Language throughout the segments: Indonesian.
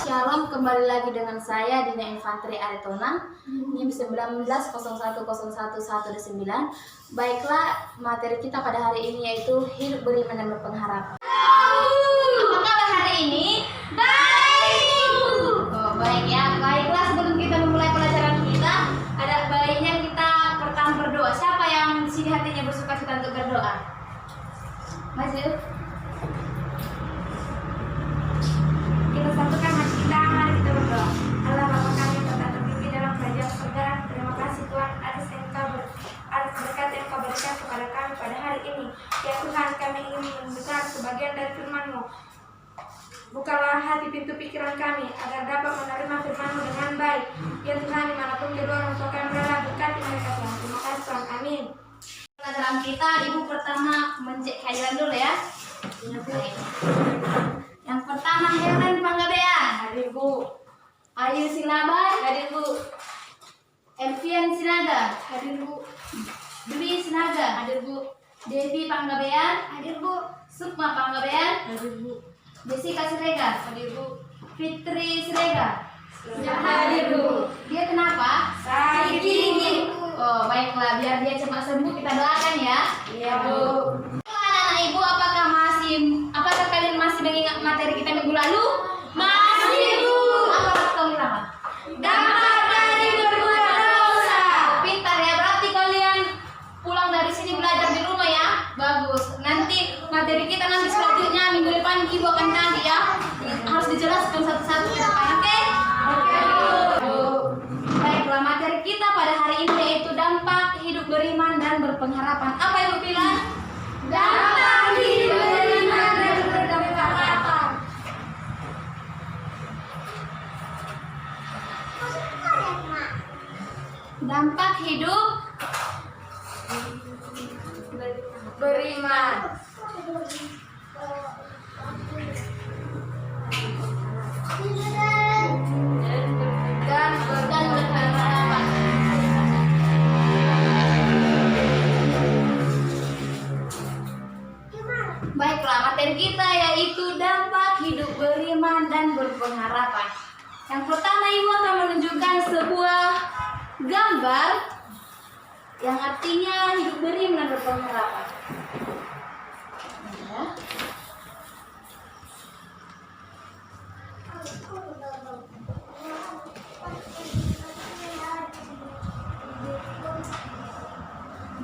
Shalom, kembali lagi dengan saya Dina Infantri Aritona, NIM 19010119. Baiklah, materi kita pada hari ini yaitu hidup beriman dan berpengharapan. Apa kabar hari ini? Baik. Oh, baik ya. Baiklah, sebelum kita memulai pelajaran kita, ada baiknya kita pertama berdoa. Siapa yang di sini hatinya bersukacita untuk berdoa? Maju. Kita satukan hati kita, mari kita berdoa. Allah Bapa kami yang telah tertinggi dalam kerajaan surga, terima kasih Tuhan atas berkat yang Kau berikan kepada kami pada hari ini. Ya Tuhan, kami ingin mendengar sebagian dari firman-Mu. Bukalah hati pintu pikiran kami agar dapat menerima firman-Mu dengan baik. Ya Tuhan, dimanapun di luar untuk kami berada, berkati mereka Tuhan. Terima kasih Tuhan, amin. Pelajaran kita, Ibu pertama mencek hadiran dulu ya. Yang pertama Helen Panggabean, hadir Bu. Ayu Silaban, hadir Bu. Elvian Sinaga, hadir Bu. Dwi Sinaga, hadir Bu. Devi Panggabean, hadir Bu. Sukma Panggabean, hadir Bu. Jessica Sirega, hadir Bu. Fitri Sirega, hadir Bu. Dia kenapa? Sakit gigi. Oh baiklah, biar dia cepat sembuh kita doakan ya. Iya Bu. Anak-anak Ibu, apakah kalian masih mengingat materi kita minggu lalu? Masih Bu. Apa kau bilang? Dampak dari berbuat dosa. Pintar ya, berarti kalian pulang dari sini belajar di rumah ya. Bagus. Nanti materi kita nanti selanjutnya minggu depan Ibu akan ganti ya. Harus dijelaskan satu-satu ke depan, oke? Oke Bu. Baiklah, materi kita pada hari ini yaitu dampak hidup beriman dan berpengharapan. Apa Ibu bilang? Dampak hidup beriman dan berpengharapan. Dampak hidup beriman. Dan berpengharapan. Baiklah, materi kita yaitu dampak hidup beriman dan berpengharapan. Yang pertama, Ibu akan menunjukkan sebuah gambar yang artinya hidup beriman dan berpengharapan. Ya.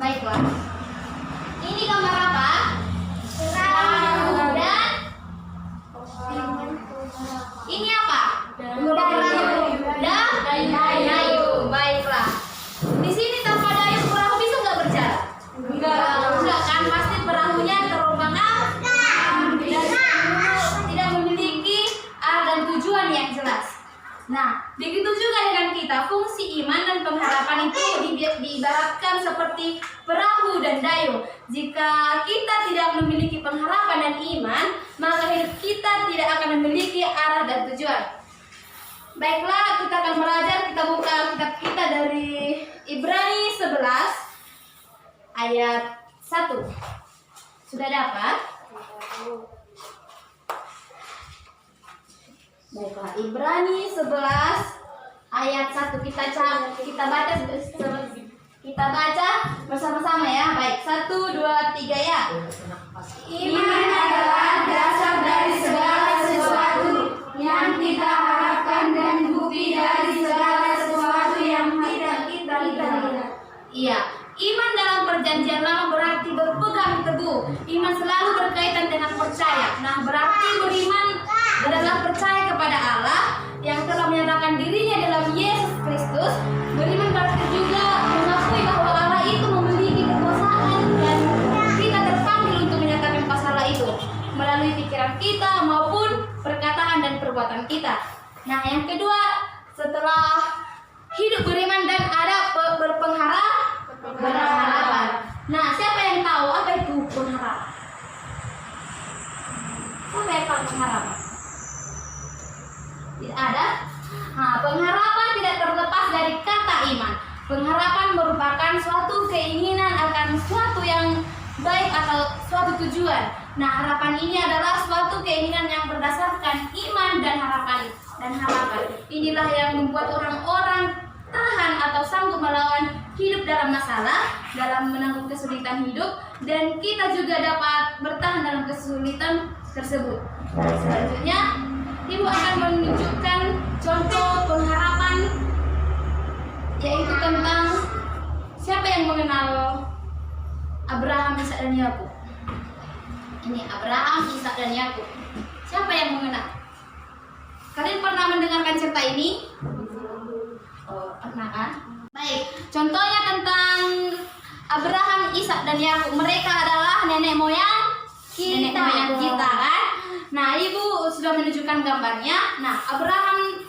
Baiklah. Ini gambar apa? Perahu dan ini apa? Dayu. Baiklah. Di sini tanpa dayung perahu bisa nggak berjalan? Enggak kan? Pasti perahunya terombang ambing. Tidak memiliki arah dan tujuan yang jelas. Nah, begitu juga dengan kita. Fungsi iman dan pengharapan itu diibaratkan seperti perahu dan dayung. Jika kita tidak memiliki pengharapan dan iman, maka hidup kita tidak akan memiliki arah dan tujuan. Baiklah, kita akan belajar. Kita buka kitab kita dari Ibrani 11 ayat 1. Sudah dapat? Baiklah, Ibrani 11 ayat 1 kita baca bersama-sama ya. Baik, 1, 2, 3 ya. Iman adalah dasar dari segala sesuatu yang kita harapkan dan bukti dari segala sesuatu yang tidak kita lihat. Iya, iman dalam perjanjian lama berarti berpegang teguh. Iman selalu berkaitan dengan percaya. Nah, berarti beriman adalah percaya kepada Allah yang telah menyatakan dirinya dalam Yesus Kristus. Beriman berarti juga mengakui bahwa Allah itu memiliki kekuasaan dan kita terpanggil untuk menyatakan masalah itu melalui pikiran kita maupun perkataan dan perbuatan kita. Nah, yang kedua, setelah hidup beriman dan ada berpengharapan. Nah, siapa yang tahu apa itu pengharapan? Siapa yang tahu pengharapan? Tidak ada. Nah, pengharapan tidak terlepas dari kata iman. Pengharapan merupakan suatu keinginan akan suatu yang baik atau suatu tujuan. Nah, harapan ini adalah suatu keinginan yang berdasarkan iman dan harapan dan harapan. Inilah yang membuat orang-orang tahan atau sanggup melawan hidup dalam masalah, dalam menanggung kesulitan hidup, dan kita juga dapat bertahan dalam kesulitan tersebut. Dan selanjutnya, Ibu akan menunjukkan contoh pengharapan, yaitu tentang siapa yang mengenal Abraham, Ishak, dan Yakub. Ini Abraham, Ishak, dan Yakub. Siapa yang mengenal? Kalian pernah mendengarkan cerita ini? Oh, pernah kan? Baik, contohnya tentang Abraham, Ishak, dan Yakub. Mereka adalah nenek moyang kita kan? Nah, Ibu sudah menunjukkan gambarnya. Nah, Abraham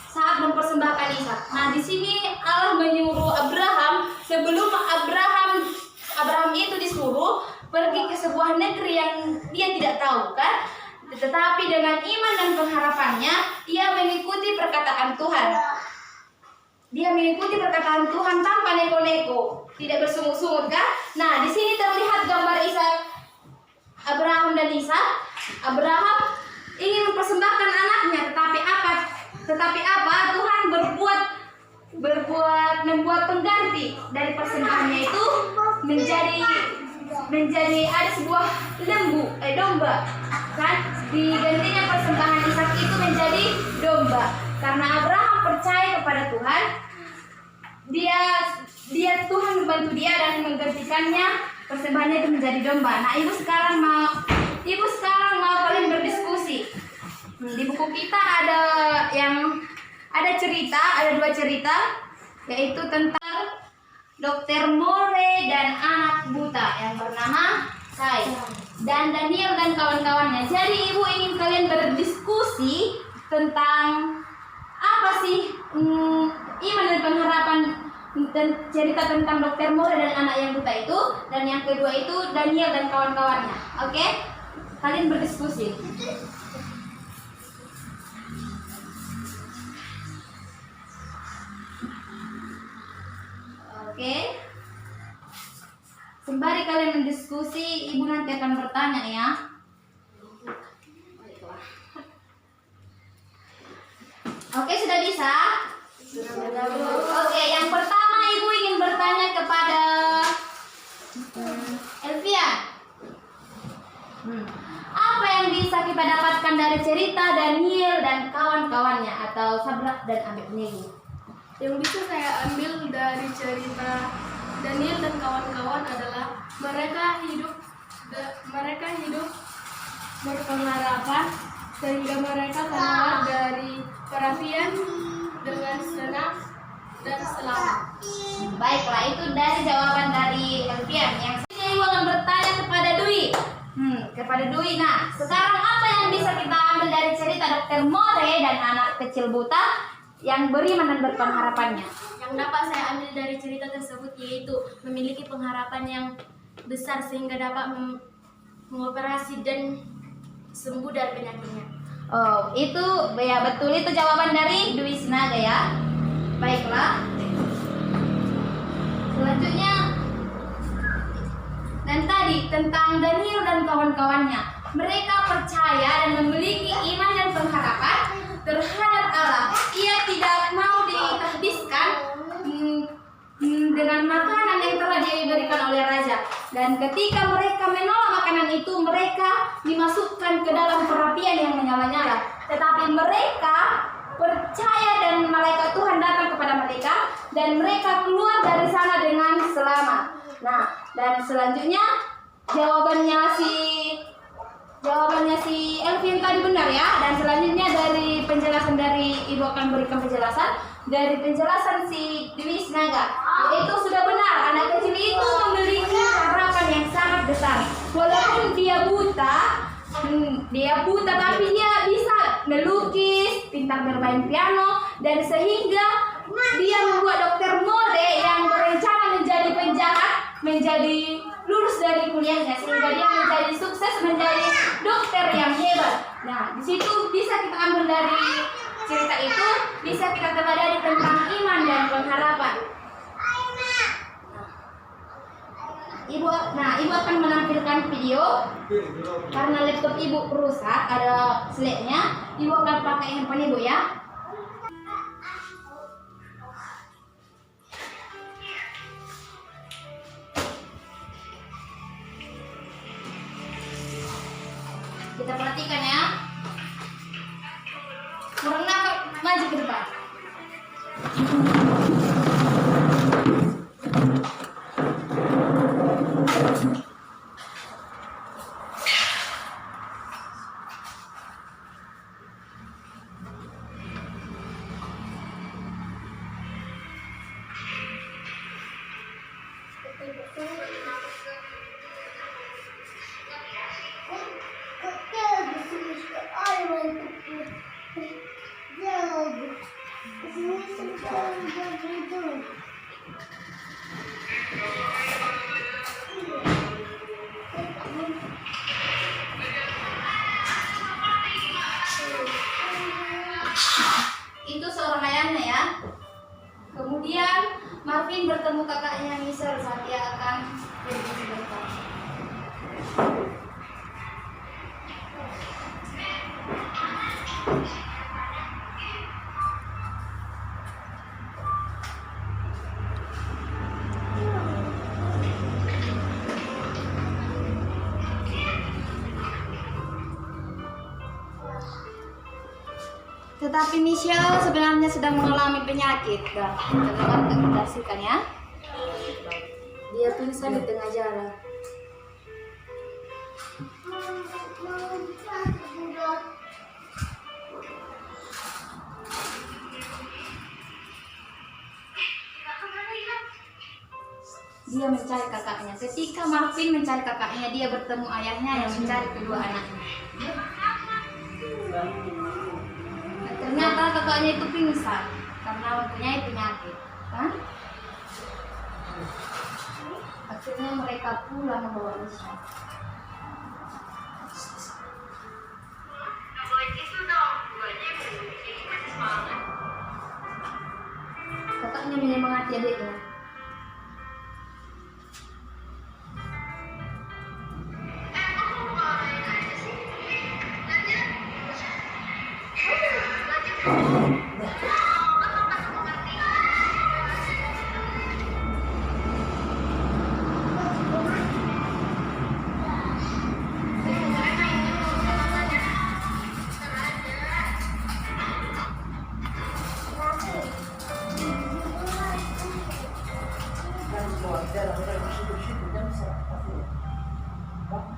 saat mempersembahkan Ishak. Nah, di sini Allah menyuruh Abraham, sebelum Abraham itu disuruh pergi ke sebuah negeri yang dia tidak tahu kan? Tetapi dengan iman dan pengharapannya, ia mengikuti perkataan Tuhan. Dia mengikuti perkataan Tuhan tanpa neko-neko, tidak bersungut-sungut kan? Nah, di sini terlihat gambar Abraham dan Ishak. Abraham ingin mempersembahkan anaknya, tetapi apa? Tuhan membuat pengganti dari persembahannya itu menjadi ada sebuah domba kan, digantinya persembahan Ishak itu menjadi domba. Karena Abraham percaya kepada Tuhan, Tuhan membantu dia dan menggantikannya persembahannya itu menjadi domba. Nah, ibu sekarang mau kalian berdiskusi. Di buku kita ada dua cerita, yaitu tentang Dr. More dan anak buta yang bernama Kai, dan Daniel dan kawan-kawannya. Jadi ibu ingin kalian berdiskusi tentang apa sih iman dan pengharapan, dan cerita tentang Dr. More dan anak yang buta itu, dan yang kedua itu Daniel dan kawan-kawannya. Oke? Kalian berdiskusi. Oke. Sembari kalian mendiskusi, ibu nanti akan bertanya ya. Oke, sudah bisa? Oke, yang pertama ibu ingin bertanya kepada Elvia. Apa yang bisa kita dapatkan dari cerita Daniel dan kawan-kawannya, atau Sabrak dan Abednego? Yang bisa saya ambil dari cerita Daniel dan kawan-kawan adalah mereka hidup berpengharapan sehingga mereka keluar dari perapian dengan senang dan selamat. Baiklah, itu dari jawaban dari Elvian. Yang selanjutnya ibu akan bertanya kepada Dwi. Kepada Dwi. Nah, sekarang apa yang bisa kita ambil dari cerita Dr. More dan anak kecil buta yang beriman dan berpengharapannya? Yang dapat saya ambil dari cerita tersebut yaitu memiliki pengharapan yang besar sehingga dapat mengoperasi dan sembuh dari penyakitnya. Oh, itu ya betul, itu jawaban dari Dwi Sinaga ya. Baiklah. Selanjutnya, dan tadi tentang Daniel dan kawan-kawannya. Mereka percaya dan memiliki iman dan pengharapan terhadap Allah. Ia tidak mau ditahbiskan dengan makanan yang telah diberikan oleh raja. Dan ketika mereka menolak makanan itu, mereka dimasukkan ke dalam perapian yang menyala-nyala. Tetapi mereka percaya dan malaikat Tuhan datang kepada mereka, dan mereka keluar dari sana dengan selamat. Nah, dan selanjutnya jawabannya si Elvin tadi benar ya. Dan selanjutnya dari penjelasan dari ibu akan berikan penjelasan dari penjelasan si Dwi Sinaga, itu sudah benar. Anak kecil itu memiliki harapan yang sangat besar. Walaupun dia buta tapi dia bisa melukis, pintar bermain piano, dan sehingga dia membuat Dr. More yang berencana menjadi penjahat menjadi lulus dari kuliahnya, sehingga dia menjadi sukses menjadi dokter yang hebat. Nah, di situ bisa kita ambil dari cerita itu, bisa kita teladani tentang iman dan pengharapan. Ibu akan menampilkan video. Karena laptop ibu rusak, ada seleknya. Ibu akan pakai handphone ibu ya. Kita perhatikan ya. Murna maju ke depan. Itu seorang ayahnya ya. Kemudian Marvin bertemu kakaknya Michelle saat dia akan pergi sebentar. Tetapi Michelle sebenarnya sedang mengalami penyakit dan teman kita saksikan ya. Dia pingsan di tengah jalan. Dia mencari kakaknya. Ketika Marvin mencari kakaknya, dia bertemu ayahnya yang mencari kedua anaknya. Nah, ternyata kakaknya itu pingsan karena mempunyai penyakit, kan? Akhirnya mereka pulang membawa Michelle. Kakaknya menyemangati adiknya.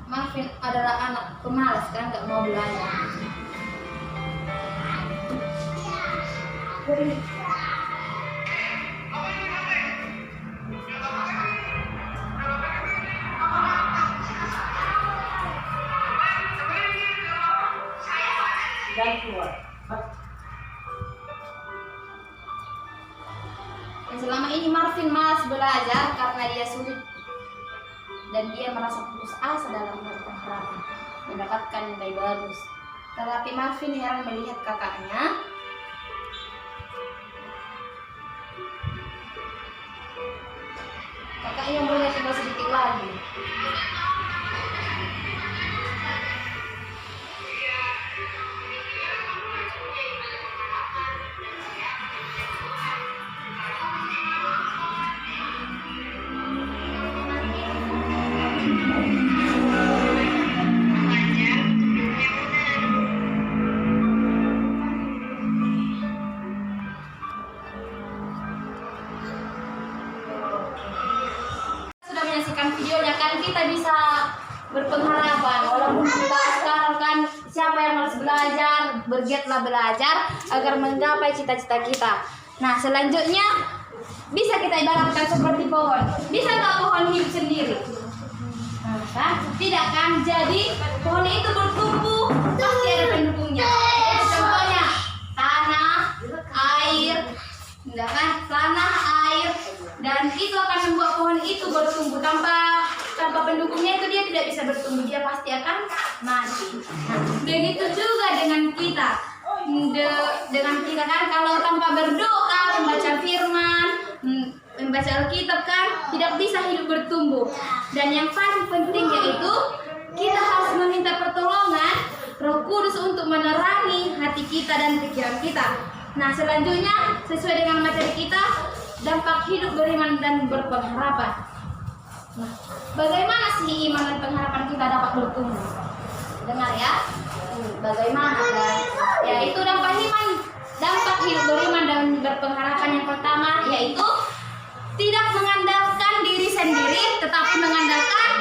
Marvin adalah anak pemalas kan, nggak mau belajar. Dan selama ini Marvin malas belajar karena dia sulit dan dia merasa putus asa dalam berharap mendapatkan nilai bagus. Tetapi Marvin heran melihat kakaknya yang boleh tinggal sedikit lagi. Videonya kan kita bisa berpengharapan walaupun kita sekarang kan siapa yang harus belajar, bergiatlah belajar agar menggapai cita-cita kita. Nah selanjutnya bisa kita ibaratkan seperti pohon. Bisa nggak pohon hidup sendiri? Nah, tidak kan? Jadi pohon itu bertumbuh pasti ada pendukungnya. Contohnya tanah, air, tidak kan? Tanah, air, dan itu akan membuat pohon itu bertumbuh. Tanpa pendukungnya itu dia tidak bisa bertumbuh, dia pasti akan mati. Nah, begitu juga dengan kita. Dengan kita kan kalau tanpa berdoa, membaca firman, membaca Alkitab kan tidak bisa hidup bertumbuh. Dan yang paling penting yaitu kita harus meminta pertolongan Roh Kudus untuk menerangi hati kita dan pikiran kita. Nah, selanjutnya sesuai dengan materi kita, dampak hidup beriman dan berpengharapan. Nah, bagaimana sih iman dan pengharapan kita dapat bertumbuh? Dengar ya. Bagaimana kan? Yaitu dampak hidup beriman dan berpengharapan yang pertama yaitu tidak mengandalkan diri sendiri tetapi mengandalkan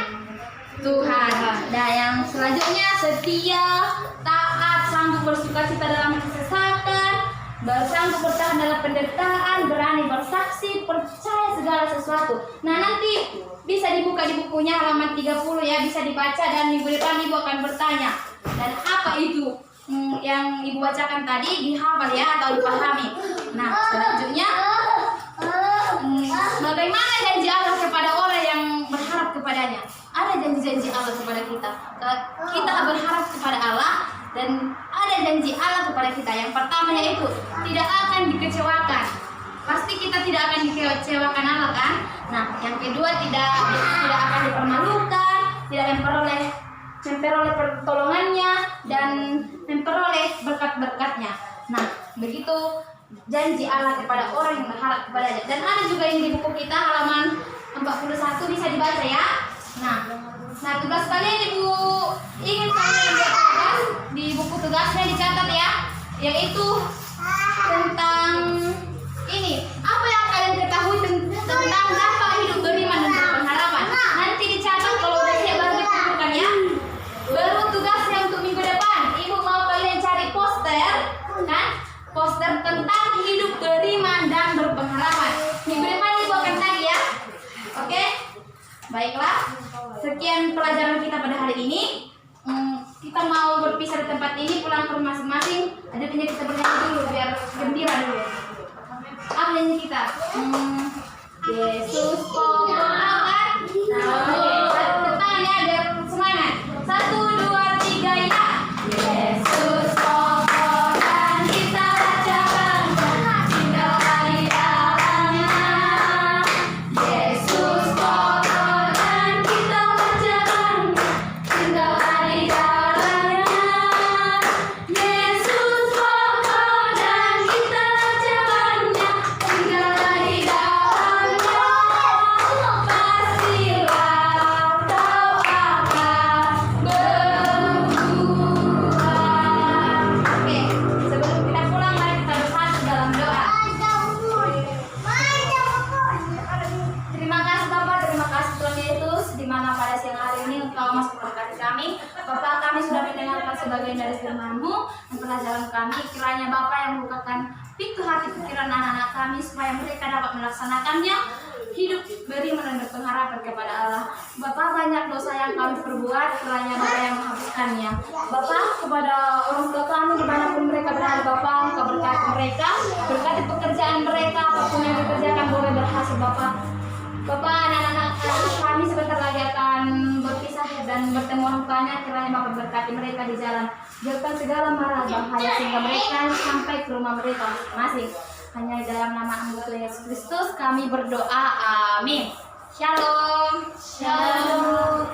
Tuhan. Nah, yang selanjutnya setia, taat, sanggup bersukacita dalam kesesakan, bersanggup bertahan dalam penderitaan, berani bersaksi, percaya segala sesuatu. Nah, nanti bisa dibuka di bukunya halaman 30 ya, bisa dibaca dan minggu depan Ibu akan bertanya. Dan apa itu yang Ibu bacakan tadi dihafal ya atau dipahami. Nah, selanjutnya bagaimana janji Allah kepada orang yang berharap kepadanya? Ada janji-janji Allah kepada kita. Kita berharap kepada Allah dan ada janji Allah kepada kita. Yang pertama yaitu tidak akan dikecewakan. Pasti kita tidak akan dikecewakan Allah kan? Nah, yang kedua tidak akan dipermalukan, tidak memperoleh pertolongannya dan memperoleh berkat-berkatnya. Nah, begitu janji Allah kepada orang yang berharap kepadanya. Dan ada juga yang di buku kita halaman 41 bisa dibaca ya. Nah, tugas kalian Ibu ingin kalian buat tugas di buku tugasnya dicatat ya, yaitu tentang ini. Apa yang kalian ketahui tentang dampak hidup beriman dan berpengharapan? Nanti dicatat kalau udah siap baru dikumpulkan ya. Baru tugasnya untuk minggu depan, Ibu mau kalian cari poster, kan? Poster tentang hidup beriman dan berpengharapan. Minggu depan Ibu akan tagih ya. Oke? Baiklah. Sekian pelajaran kita pada hari ini. Kita mau berpisah di tempat ini, pulang ke rumah masing-masing. Ada kita bernyanyi dulu biar gembira dulu. Apa nyanyi kita? Yesus pokoknya. Nah, tangannya biar semangat. 1, 2, 3 ya. Yesus pokoknya kita rajakan, tinggal di dalamnya. Yesus pokoknya kita rajakan, tinggal di dalamnya. Yesus pokoknya kita rajakan, tinggal di dalamnya. Pastilah kau akan berubah. Oke, sebelum kita pulang mari kita bersatu dalam doa. Terima kasih Bapak, terima kasih Tuhan Yesus, di mana pada siang hari ini Engkau masih memberkati kami. Bapak, kami sudah mendengarkan sebagian dari firman-Mu dan pelajaran kami. Kiranya Bapak yang membukakan pintu hati pikiran anak-anak kami supaya mereka dapat melaksanakannya, hidup beriman dan berpengharapan kepada Allah. Bapak, banyak dosa yang kami perbuat, kiranya Bapak yang menghapuskannya. Bapak, kepada orang tua kami dimanapun mereka berada, Bapak, Engkau berkati mereka, berkati pekerjaan mereka, apapun yang dikerjakan boleh berhasil Bapak. Bapak, anak-anak kami sebentar lagi akan berpisah dan bertemu orang tuanya, kiranya Bapak berkati mereka di jalan. Jauhkan segala mara bahaya sehingga mereka sampai ke rumah mereka masing-masing. Hanya dalam nama Tuhan Yesus Kristus kami berdoa. Amin. Shalom. Shalom.